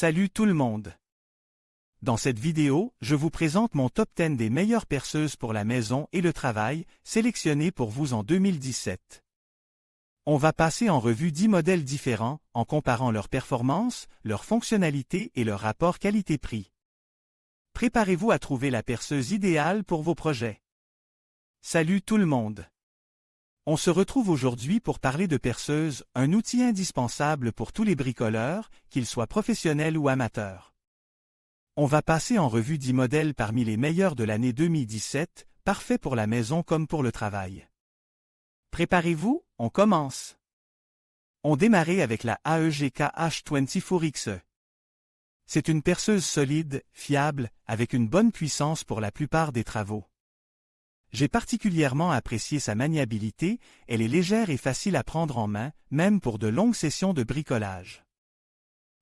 Salut tout le monde! Dans cette vidéo, je vous présente mon top 10 des meilleures perceuses pour la maison et le travail, sélectionnées pour vous en 2017. On va passer en revue 10 modèles différents, en comparant leurs performances, leurs fonctionnalités et leur rapport qualité-prix. Préparez-vous à trouver la perceuse idéale pour vos projets. Salut tout le monde! On se retrouve aujourd'hui pour parler de perceuse, un outil indispensable pour tous les bricoleurs, qu'ils soient professionnels ou amateurs. On va passer en revue 10 modèles parmi les meilleurs de l'année 2017, parfaits pour la maison comme pour le travail. Préparez-vous, on commence. On démarrait avec la AEGK H24XE. C'est une perceuse solide, fiable, avec une bonne puissance pour la plupart des travaux. J'ai particulièrement apprécié sa maniabilité, elle est légère et facile à prendre en main, même pour de longues sessions de bricolage.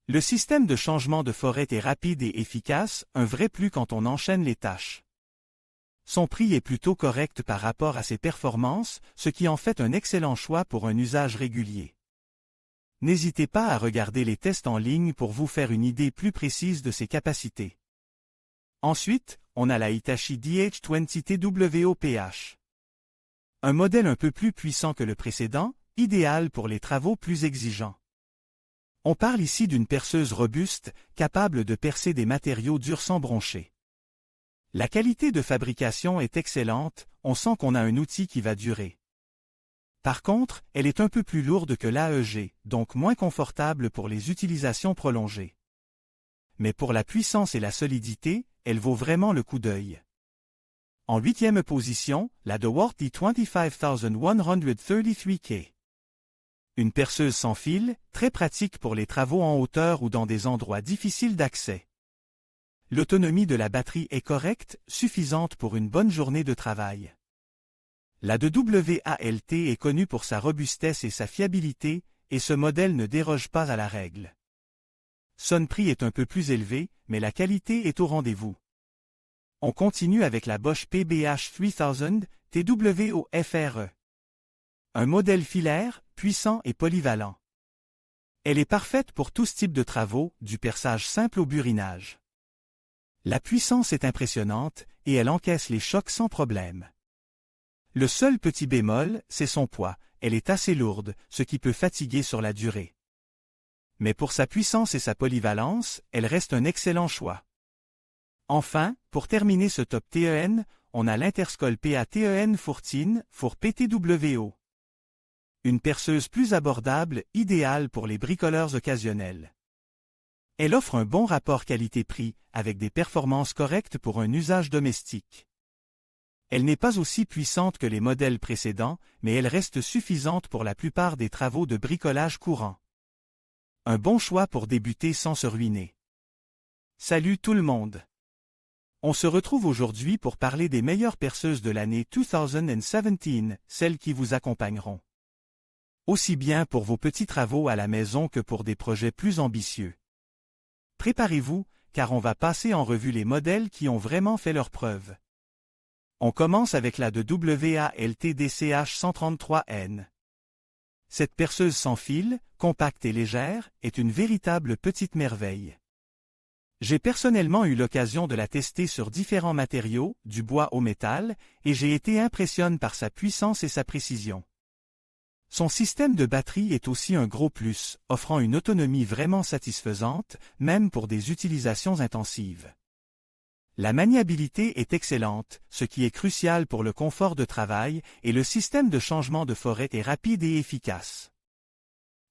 Le système de changement de forêt est rapide et efficace, un vrai plus quand on enchaîne les tâches. Son prix est plutôt correct par rapport à ses performances, ce qui en fait un excellent choix pour un usage régulier. N'hésitez pas à regarder les tests en ligne pour vous faire une idée plus précise de ses capacités. Ensuite, on a la Hitachi DH20TWOPH. Un modèle un peu plus puissant que le précédent, idéal pour les travaux plus exigeants. On parle ici d'une perceuse robuste, capable de percer des matériaux durs sans broncher. La qualité de fabrication est excellente, on sent qu'on a un outil qui va durer. Par contre, elle est un peu plus lourde que l'AEG, donc moins confortable pour les utilisations prolongées. Mais pour la puissance et la solidité, elle vaut vraiment le coup d'œil. En 8e position, la DeWalt D25133K. Une perceuse sans fil, très pratique pour les travaux en hauteur ou dans des endroits difficiles d'accès. L'autonomie de la batterie est correcte, suffisante pour une bonne journée de travail. La DeWalt est connue pour sa robustesse et sa fiabilité, et ce modèle ne déroge pas à la règle. Son prix est un peu plus élevé, mais la qualité est au rendez-vous. On continue avec la Bosch PBH3000 TWOFRE. Un modèle filaire, puissant et polyvalent. Elle est parfaite pour tout type de travaux, du perçage simple au burinage. La puissance est impressionnante, et elle encaisse les chocs sans problème. Le seul petit bémol, c'est son poids, elle est assez lourde, ce qui peut fatiguer sur la durée. Mais pour sa puissance et sa polyvalence, elle reste un excellent choix. Enfin, pour terminer ce top TEN, on a l'Interscol PA-TEN Fourtine, four PTWO. Une perceuse plus abordable, idéale pour les bricoleurs occasionnels. Elle offre un bon rapport qualité-prix, avec des performances correctes pour un usage domestique. Elle n'est pas aussi puissante que les modèles précédents, mais elle reste suffisante pour la plupart des travaux de bricolage courants. Un bon choix pour débuter sans se ruiner. Salut tout le monde! On se retrouve aujourd'hui pour parler des meilleures perceuses de l'année 2017, celles qui vous accompagneront. Aussi bien pour vos petits travaux à la maison que pour des projets plus ambitieux. Préparez-vous, car on va passer en revue les modèles qui ont vraiment fait leurs preuves. On commence avec la DeWalt DCH133N. Cette perceuse sans fil, compacte et légère, est une véritable petite merveille. J'ai personnellement eu l'occasion de la tester sur différents matériaux, du bois au métal, et j'ai été impressionné par sa puissance et sa précision. Son système de batterie est aussi un gros plus, offrant une autonomie vraiment satisfaisante, même pour des utilisations intensives. La maniabilité est excellente, ce qui est crucial pour le confort de travail, et le système de changement de forêt est rapide et efficace.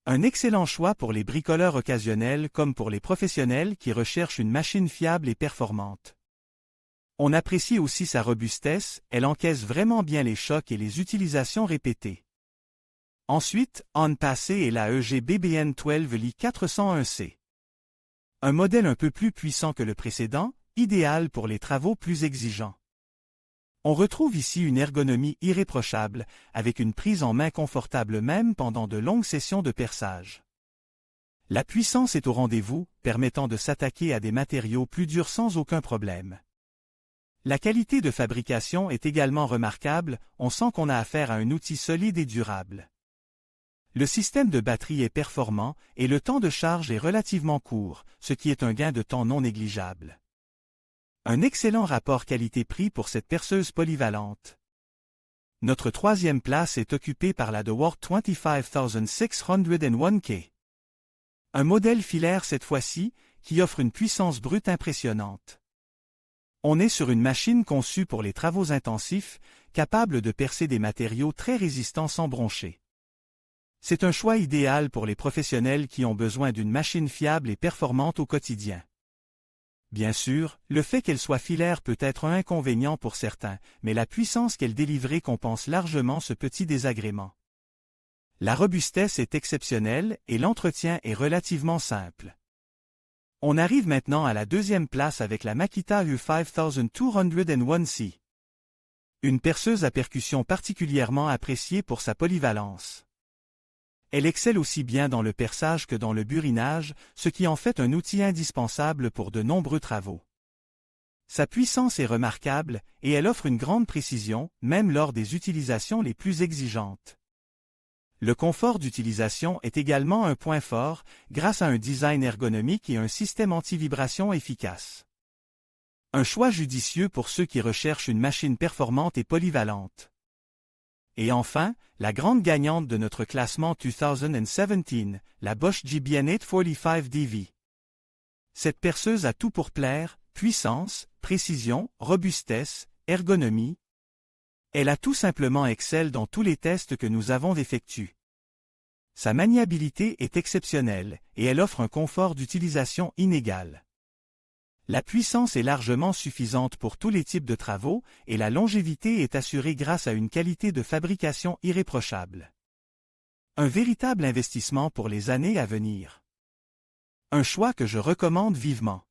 Un excellent choix pour les bricoleurs occasionnels comme pour les professionnels qui recherchent une machine fiable et performante. On apprécie aussi sa robustesse, elle encaisse vraiment bien les chocs et les utilisations répétées. Ensuite, on passe est la EG BBN12 Li401C. Un modèle un peu plus puissant que le précédent, idéal pour les travaux plus exigeants. On retrouve ici une ergonomie irréprochable, avec une prise en main confortable même pendant de longues sessions de perçage. La puissance est au rendez-vous, permettant de s'attaquer à des matériaux plus durs sans aucun problème. La qualité de fabrication est également remarquable, on sent qu'on a affaire à un outil solide et durable. Le système de batterie est performant et le temps de charge est relativement court, ce qui est un gain de temps non négligeable. Un excellent rapport qualité-prix pour cette perceuse polyvalente. Notre troisième place est occupée par la DeWalt 25601K. Un modèle filaire cette fois-ci, qui offre une puissance brute impressionnante. On est sur une machine conçue pour les travaux intensifs, capable de percer des matériaux très résistants sans broncher. C'est un choix idéal pour les professionnels qui ont besoin d'une machine fiable et performante au quotidien. Bien sûr, le fait qu'elle soit filaire peut être un inconvénient pour certains, mais la puissance qu'elle délivre compense largement ce petit désagrément. La robustesse est exceptionnelle et l'entretien est relativement simple. On arrive maintenant à la deuxième place avec la Makita U5201C. Une perceuse à percussion particulièrement appréciée pour sa polyvalence. Elle excelle aussi bien dans le perçage que dans le burinage, ce qui en fait un outil indispensable pour de nombreux travaux. Sa puissance est remarquable et elle offre une grande précision, même lors des utilisations les plus exigeantes. Le confort d'utilisation est également un point fort, grâce à un design ergonomique et un système anti-vibration efficace. Un choix judicieux pour ceux qui recherchent une machine performante et polyvalente. Et enfin, la grande gagnante de notre classement 2017, la Bosch GBN 845DV. Cette perceuse a tout pour plaire, puissance, précision, robustesse, ergonomie. Elle a tout simplement excellé dans tous les tests que nous avons effectués. Sa maniabilité est exceptionnelle, et elle offre un confort d'utilisation inégal. La puissance est largement suffisante pour tous les types de travaux et la longévité est assurée grâce à une qualité de fabrication irréprochable. Un véritable investissement pour les années à venir. Un choix que je recommande vivement.